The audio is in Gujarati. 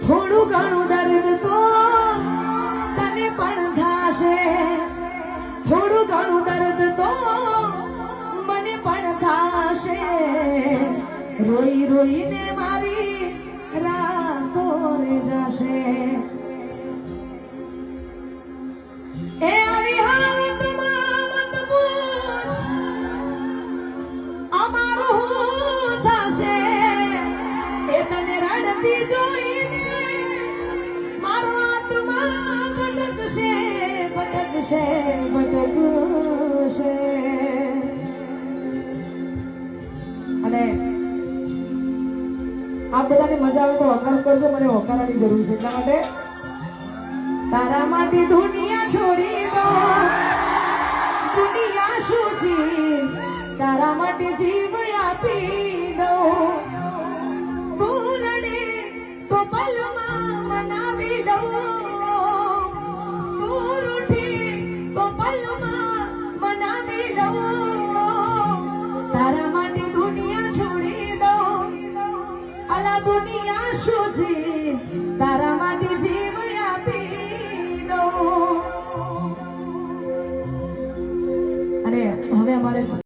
થોડું ઘણું દર્દ તો તને પણ થાશે, થોડું ઘણું દર્દ તો મને પણ થાશે, રોઈ રોઈને મારી રાતો રે જશે. એ આવી હાલતમાં મત પૂછ અમારું શું થશે, એ તને રડતી જોઈને મારો આત્મા ભટકશે ભટકશે ભટકશે. અને આપ બધાને મજા આવે તો હોકાર કરજો, મને હોકારાની જરૂર છે. એટલા માટે તારા માટે દુનિયા છોડી દો, દુનિયા શું છે, તારા માટે જીવ આપી દો. તું રડે તો પલમાં મનાવી દઉં, તું રૂઠી તો પલમાં મનાવી દઉં. તારા માટે દુનિયા છોડી દો, અલા દુનિયા શું છે,